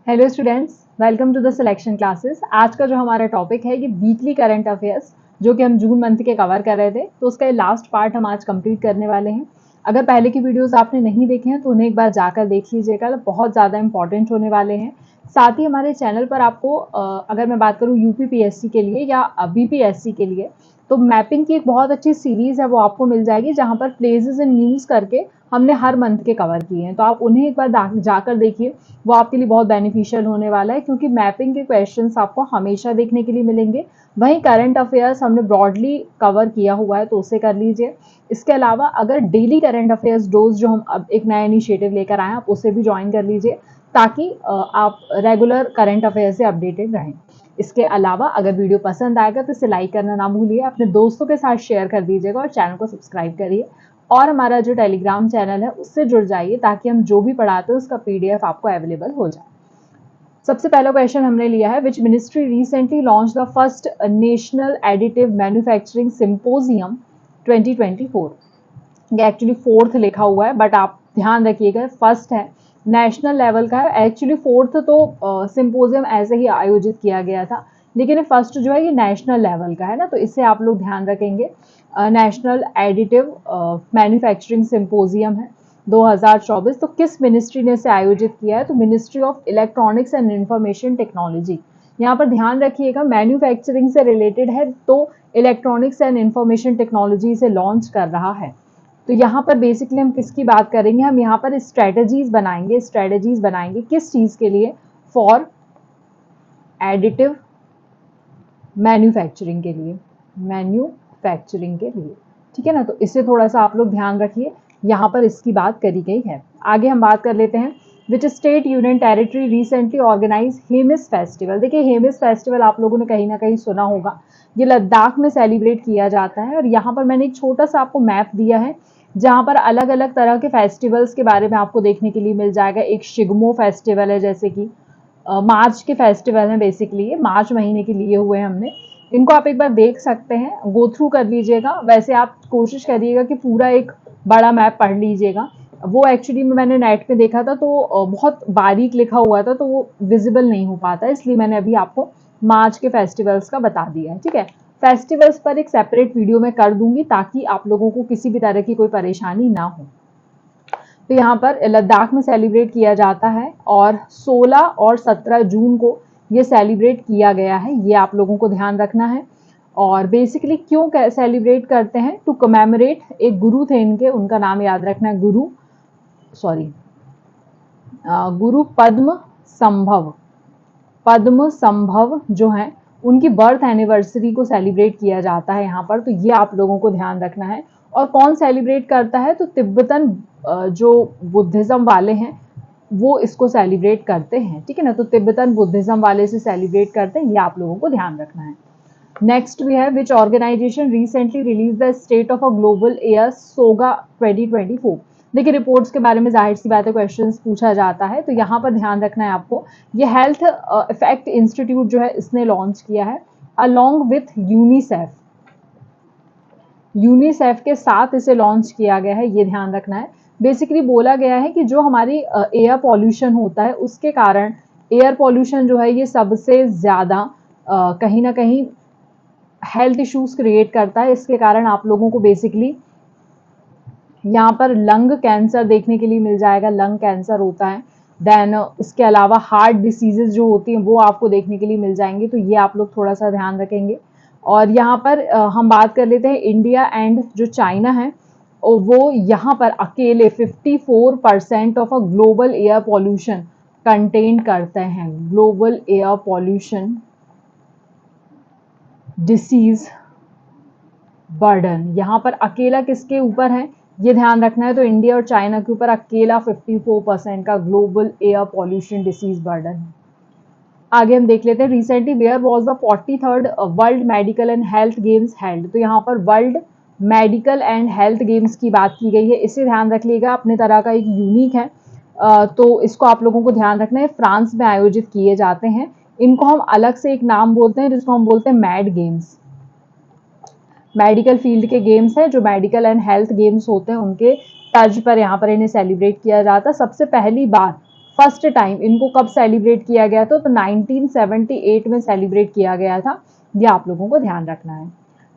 Hello students, welcome to the selection classes. आज का जो हमारा टॉपिक है ये वीकली करंट अफेयर्स, जो कि हम जून मंथ के कवर कर रहे थे, तो उसका ये लास्ट पार्ट हम आज कंप्लीट करने वाले हैं। अगर पहले की वीडियोस आपने नहीं देखे हैं तो उन्हें एक बार जाकर देख लीजिएगा, बहुत ज़्यादा इंपॉर्टेंट होने वाले हैं। साथ ही हमारे चैनल पर आपको अगर मैं बात करूँ यूपीपीएससी के लिए या बीपीएससी के लिए, तो मैपिंग की एक बहुत अच्छी सीरीज़ है, वो आपको मिल जाएगी, जहाँ पर प्लेसेस इन न्यूज़ करके हमने हर मंथ के कवर किए हैं। तो आप उन्हें एक बार जाकर देखिए, वो आपके लिए बहुत बेनिफिशियल होने वाला है, क्योंकि मैपिंग के क्वेश्चंस आपको हमेशा देखने के लिए मिलेंगे। वहीं करंट अफेयर्स हमने ब्रॉडली कवर किया हुआ है, तो उसे कर लीजिए। इसके अलावा अगर डेली करंट अफेयर्स डोज जो हम अब एक नया इनिशिएटिव लेकर आए हैं, आप उसे भी ज्वाइन कर लीजिए, ताकि आप रेगुलर करंट अफेयर से अपडेटेड रहें। इसके अलावा अगर वीडियो पसंद आएगा तो इसे लाइक करना ना भूलिए, अपने दोस्तों के साथ शेयर कर दीजिएगा और चैनल को सब्सक्राइब करिए। और हमारा जो टेलीग्राम चैनल है उससे जुड़ जाइए, ताकि हम जो भी पढ़ाते हैं उसका पीडीएफ आपको अवेलेबल हो जाए। सबसे पहला क्वेश्चन हमने लिया है, which ministry recently launch the first national additive manufacturing symposium 2024। ये एक्चुअली फोर्थ लिखा हुआ है, बट आप ध्यान रखिएगा फर्स्ट है, नेशनल लेवल का है। एक्चुअली फोर्थ तो सिंपोजियम ऐसे ही आयोजित किया गया था, लेकिन फर्स्ट जो है ये नेशनल लेवल का है ना, तो इसे आप लोग ध्यान रखेंगे। नेशनल एडिटिव मैन्युफैक्चरिंग सिंपोजियम है 2024। तो किस मिनिस्ट्री ने इसे आयोजित किया है? तो ministry of electronics and information technology. यहाँ पर ध्यान रखिएगा, मैन्युफैक्चरिंग से रिलेटेड है, तो इलेक्ट्रॉनिक्स एंड इंफॉर्मेशन टेक्नोलॉजी से लॉन्च कर रहा है। तो यहाँ पर बेसिकली हम किसकी बात करेंगे? हम यहाँ पर स्ट्रेटजीज बनाएंगे किस चीज़ के लिए? फॉर एडिटिव मैन्युफैक्चरिंग के लिए, ठीक है ना। तो इसे थोड़ा सा आप लोग ध्यान रखिए, यहाँ पर इसकी बात करी गई है। आगे हम बात कर लेते हैं, which state union territory recently organise Hemis festival. देखिए, हेमिस फेस्टिवल आप लोगों ने कहीं ना कहीं सुना होगा, ये लद्दाख में सेलिब्रेट किया जाता है। और यहाँ पर मैंने एक छोटा सा आपको मैप दिया है, जहाँ पर अलग अलग तरह के फेस्टिवल्स के बारे में आपको देखने के लिए मिल जाएगा। एक शिग्मो फेस्टिवल है, जैसे कि मार्च के फेस्टिवल हैं, बेसिकली ये मार्च महीने के लिए हुए हैं हमने। इनको आप एक बार देख सकते हैं, गो थ्रू कर लीजिएगा। वैसे आप कोशिश करिएगा कि पूरा एक बड़ा मैप पढ़ लीजिएगा। वो एक्चुअली मैंने नेट पे देखा था, तो बहुत बारीक लिखा हुआ था, तो वो विजिबल नहीं हो पाता, इसलिए मैंने अभी आपको मार्च के फेस्टिवल्स का बता दिया है। ठीक है, फेस्टिवल्स पर एक सेपरेट वीडियो में कर दूंगी, ताकि आप लोगों को किसी भी तरह की कोई परेशानी ना हो। तो यहाँ पर लद्दाख में सेलिब्रेट किया जाता है, और 16 और 17 जून को ये सेलिब्रेट किया गया है, ये आप लोगों को ध्यान रखना है। और बेसिकली क्यों सेलिब्रेट करते हैं? टू कमेमोरेट, एक गुरु थे इनके, उनका नाम याद रखना है, गुरु पद्म संभव जो है, उनकी बर्थ एनिवर्सरी को सेलिब्रेट किया जाता है यहाँ पर। तो ये आप लोगों को ध्यान रखना है। और कौन सेलिब्रेट करता है? तो तिब्बतन जो बुद्धिज्म वाले हैं वो इसको सेलिब्रेट करते हैं, ठीक है ना। तो तिब्बतन बुद्धिज्म वाले से सेलिब्रेट करते हैं, ये आप लोगों को ध्यान रखना है। नेक्स्ट भी है, which organisation recently release the state of a global air SoGA 2024। देखिए, रिपोर्ट्स के बारे में जाहिर सी बात है क्वेश्चंस पूछा जाता है, तो यहाँ पर ध्यान रखना है आपको। ये हेल्थ इफेक्ट इंस्टीट्यूट जो है, इसने लॉन्च किया है अलोंग विथ यूनिसेफ के साथ इसे लॉन्च किया गया है, ये ध्यान रखना है। बेसिकली बोला गया है कि जो हमारी एयर पॉल्यूशन होता है, उसके कारण एयर पॉल्यूशन जो है ये सबसे ज़्यादा कहीं ना कहीं हेल्थ इश्यूज क्रिएट करता है। इसके कारण आप लोगों को बेसिकली यहाँ पर लंग कैंसर देखने के लिए मिल जाएगा, लंग कैंसर होता है। देन इसके अलावा हार्ट डिसीजेज जो होती हैं वो आपको देखने के लिए मिल जाएंगे, तो ये आप लोग थोड़ा सा ध्यान रखेंगे। और यहाँ पर हम बात कर लेते हैं इंडिया एंड जो चाइना है, वो यहाँ पर अकेले 54% of a global air pollution contain करते हैं। Global air pollution disease burden यहाँ पर अकेला किसके ऊपर है, ये ध्यान रखना है। तो इंडिया और चाइना के ऊपर अकेला 54% का global air pollution disease burden है। आगे हम देख लेते हैं, recently where was the 43rd world medical and health games held. तो यहाँ पर world medical and health games की बात की गई है, इसे ध्यान रख लीजिएगा, अपने तरह का एक यूनिक है। तो इसको आप लोगों को ध्यान रखना है, फ्रांस में आयोजित किए जाते हैं। इनको हम अलग से एक नाम बोलते हैं, जिसको हम बोलते हैं मैड गेम्स। मेडिकल फील्ड के गेम्स हैं, जो मेडिकल एंड हेल्थ गेम्स होते हैं, उनके तर्ज पर यहाँ पर इन्हें सेलिब्रेट किया जाता है। सबसे पहली बार फर्स्ट टाइम इनको कब सेलिब्रेट किया गया था, तो 1978 में सेलिब्रेट किया गया था। ये आप लोगों को ध्यान रखना है।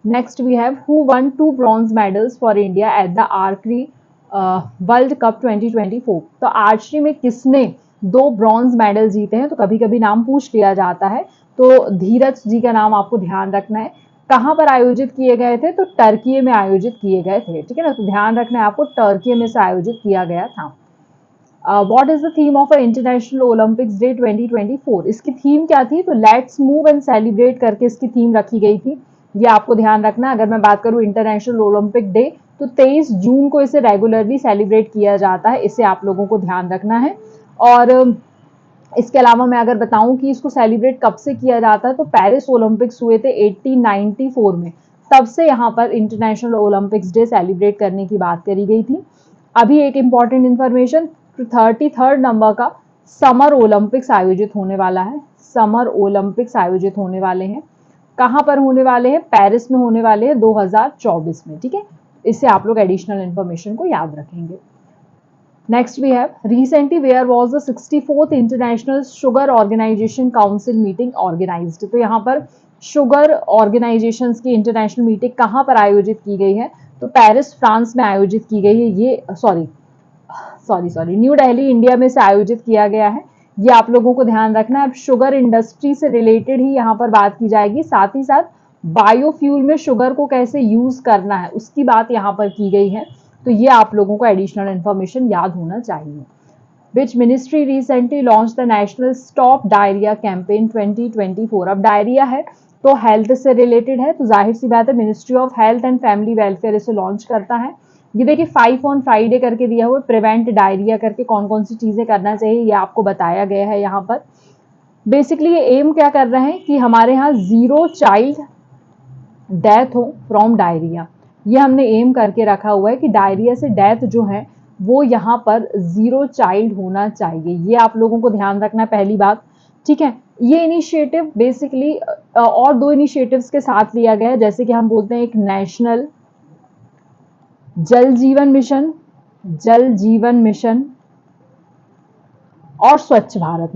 Next we have who won 2 bronze medals for India at the archery world cup 2024। तो आर्चरी में किसने 2 ब्रॉन्ज मेडल जीते हैं, तो कभी कभी नाम पूछ लिया जाता है, तो धीरज जी का नाम आपको ध्यान रखना है। कहाँ पर आयोजित किए गए थे, तो टर्की में आयोजित किए गए थे, ठीक है ना। तो ध्यान रखना है आपको, टर्की में से आयोजित किया गया था। What is the theme of international Olympics day 2024। इसकी थीम क्या थी, तो लेट्स मूव एंड सेलिब्रेट करके इसकी थीम रखी गई थी। ये आपको ध्यान रखना है। अगर मैं बात करूं इंटरनेशनल ओलंपिक डे, तो 23 जून को इसे रेगुलरली सेलिब्रेट किया जाता है। इसे आप लोगों को ध्यान रखना है। और इसके अलावा मैं अगर बताऊं कि इसको सेलिब्रेट कब से किया जाता है, तो पेरिस ओलंपिक्स हुए थे 1894 में, तब से यहाँ पर इंटरनेशनल ओलंपिक्स डे सेलिब्रेट करने की बात करी गई थी। अभी एक इंपॉर्टेंट इंफॉर्मेशन, 33rd नंबर का समर ओलंपिक्स आयोजित होने वाला है। समर ओलंपिक्स आयोजित होने वाले हैं। कहाँ पर होने वाले हैं, पेरिस में होने वाले हैं 2024 में, ठीक है। इससे आप लोग एडिशनल इंफॉर्मेशन को याद रखेंगे। Next we have recently where was the 64th International Sugar Organization Council meeting organized। तो यहाँ पर शुगर ऑर्गेनाइजेशंस की इंटरनेशनल मीटिंग कहाँ पर आयोजित की गई है, तो पेरिस फ्रांस में आयोजित की गई है। ये सॉरी न्यू दिल्ली इंडिया में से आयोजित किया गया है। ये आप लोगों को ध्यान रखना है। अब शुगर इंडस्ट्री से रिलेटेड ही यहाँ पर बात की जाएगी, साथ ही साथ बायोफ्यूल में शुगर को कैसे यूज करना है उसकी बात यहाँ पर की गई है। तो ये आप लोगों को एडिशनल इंफॉर्मेशन याद होना चाहिए। Which ministry recently launched the National Stop Diarrhea Campaign 2024। अब डायरिया है तो हेल्थ से रिलेटेड है, तो जाहिर सी बात है ministry of health and family welfare इसे लॉन्च करता है। ये देखिए 5 ऑन फ्राइडे करके दिया हुआ, प्रिवेंट डायरिया करके कौन कौन सी चीजें करना चाहिए ये आपको बताया गया है यहाँ पर। बेसिकली ये एम क्या कर रहे हैं कि हमारे यहाँ 0 चाइल्ड डेथ हो फ्रॉम डायरिया। ये हमने एम करके रखा हुआ है कि डायरिया से डेथ जो है वो यहाँ पर 0 चाइल्ड होना चाहिए। ये आप लोगों को ध्यान रखना है पहली बात, ठीक है। ये इनिशिएटिव बेसिकली और 2 इनिशिएटिव्स के साथ लिया गया है, जैसे कि हम बोलते हैं एक नेशनल जल जीवन मिशन और स्वच्छ भारत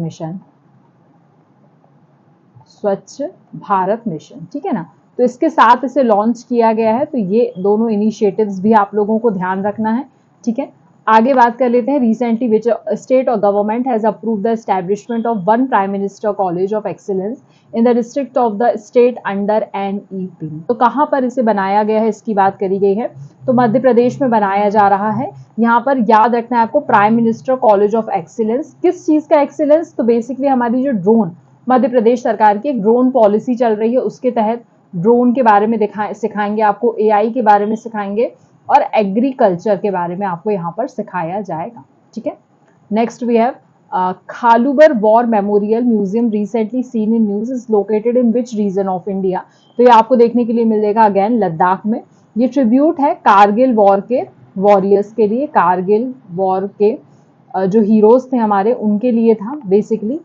मिशन, ठीक है ना। तो इसके साथ इसे लॉन्च किया गया है। तो ये दोनों इनिशिएटिव्स भी आप लोगों को ध्यान रखना है, ठीक है। आगे बात कर लेते हैं। रिसेंटली विच स्टेट और government has approved the establishment of 1 prime minister college of excellence in the district of the state under NEP। तो कहाँ पर इसे बनाया गया है इसकी बात करी गई है, तो मध्य प्रदेश में बनाया जा रहा है। यहाँ पर याद रखना है आपको prime minister college of excellence. किस चीज का एक्सीलेंस, तो बेसिकली हमारी जो ड्रोन मध्य प्रदेश सरकार की एक ड्रोन पॉलिसी चल रही है, उसके तहत ड्रोन के बारे में सिखाएंगे आपको, AI के बारे में सिखाएंगे और एग्रीकल्चर के बारे में आपको यहाँ पर सिखाया जाएगा, ठीक है। Next we have Khalubar war memorial museum recently seen in news is located in which region of India. तो ये आपको देखने के लिए मिलेगा अगेन लद्दाख में। ये ट्रिब्यूट है कारगिल वॉर के वॉरियर्स के लिए, कारगिल वॉर के जो हीरोज थे हमारे उनके लिए था बेसिकली।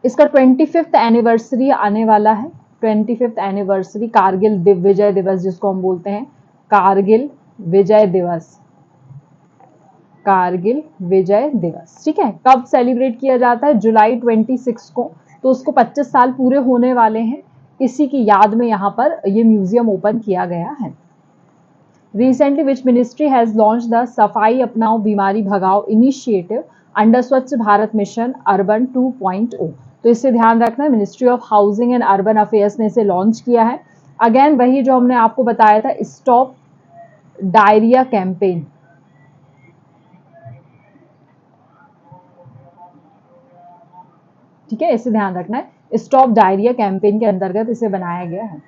इसका 25th एनिवर्सरी आने वाला है, 25th एनिवर्सरी कारगिल विजय दिवस जिसको हम बोलते हैं, कारगिल विजय दिवस, ठीक है। कब सेलिब्रेट किया जाता है, जुलाई 26 को। तो उसको 25 साल पूरे होने वाले हैं, इसी की याद में यहाँ पर ये म्यूजियम ओपन किया गया है। Recently which ministry has launch the सफाई अपनाओ बीमारी भगाओ इनिशिएटिव अंडर स्वच्छ भारत मिशन अर्बन 2.0। तो इससे ध्यान रखना, ministry of housing and urban affairs ने इसे लॉन्च किया है। अगेन वही जो हमने आपको बताया था, स्टॉप डायरिया कैंपेन, ठीक है, इसे ध्यान रखना है। स्टॉप डायरिया कैंपेन के अंतर्गत इसे बनाया गया है।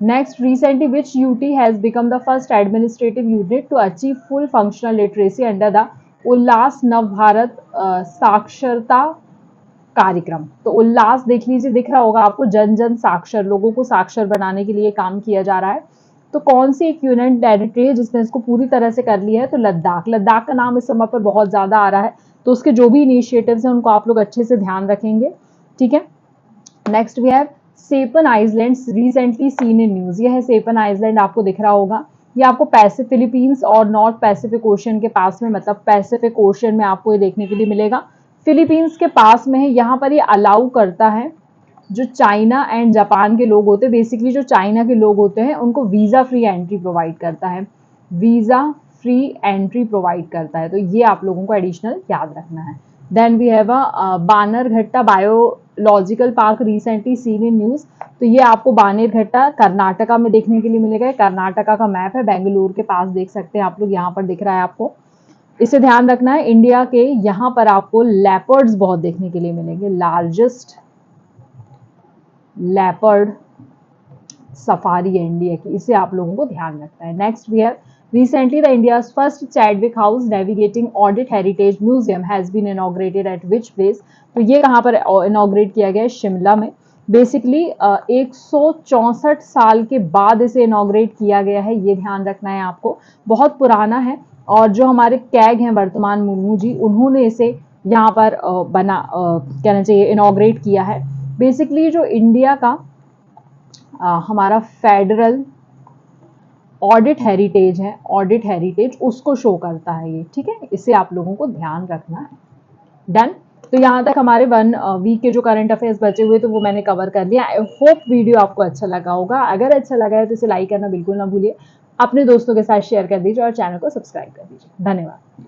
Next, recently which UT has become the first administrative unit to achieve full functional literacy under the ULLAS Nav Bharat साक्षरता कार्यक्रम। तो उल्लास देख लीजिए, दिख रहा होगा आपको, जन जन साक्षर, लोगों को साक्षर बनाने के लिए काम किया जा रहा है। तो कौन सी एक यूनियन टेरिटरी है जिसने इसको पूरी तरह से कर लिया है, तो लद्दाख। लद्दाख का नाम इस समय पर बहुत ज्यादा आ रहा है, तो उसके जो भी इनिशिएटिव्स हैं उनको आप लोग अच्छे से ध्यान रखेंगे, ठीक है। Next we have Sepan islands recently seen in news. यह है सेपन आइसलैंड, आपको दिख रहा होगा। ये आपको फिलीपींस और नॉर्थ पैसिफिक ओशन के पास में, मतलब पैसिफिक ओशन में आपको ये देखने के लिए मिलेगा। फिलीपींस के पास में है, यहाँ पर ये अलाउ करता है जो चाइना एंड जापान के लोग होते हैं, बेसिकली जो चाइना के लोग होते हैं उनको वीज़ा फ्री एंट्री प्रोवाइड करता है, वीज़ा फ्री एंट्री प्रोवाइड करता है। तो ये आप लोगों को एडिशनल याद रखना है। Then we have Bannerghatta biological park recently seen in news. तो ये आपको बानरघट्टा कर्नाटका में देखने के लिए मिलेगा। कर्नाटका का मैप है, बेंगलुरु के पास देख सकते हैं आप लोग, यहाँ पर दिख रहा है आपको। इसे ध्यान रखना है। इंडिया के यहाँ पर आपको लेपर्ड्स बहुत देखने के लिए मिलेंगे, लार्जेस्ट लेपर्ड सफारी है इंडिया की, इसे आप लोगों को ध्यान रखना है। Next we have recently the India's first Chadwick house navigating audit heritage museum has been inaugurated at which place. तो ये कहाँ पर इनॉग्रेट किया गया है? शिमला में। बेसिकली 164 साल के बाद इसे इनॉग्रेट किया गया है, ये ध्यान रखना है आपको। बहुत पुराना है और जो हमारे कैग हैं वर्तमान मुर्मू जी, उन्होंने इसे यहाँ पर कहना चाहिए इनॉग्रेट किया है। बेसिकली जो इंडिया का हमारा फेडरल ऑडिट हेरिटेज है, ऑडिट हेरिटेज उसको शो करता है ये, ठीक है। इसे आप लोगों को ध्यान रखना है। डन। तो यहाँ तक हमारे 1 वीक के जो करंट अफेयर्स बचे हुए तो वो मैंने कवर कर लिया। आई होप वीडियो आपको अच्छा लगा होगा। अगर अच्छा लगा है तो इसे लाइक करना बिल्कुल ना भूलिए, अपने दोस्तों के साथ शेयर कर दीजिए और चैनल को सब्सक्राइब कर दीजिए। धन्यवाद।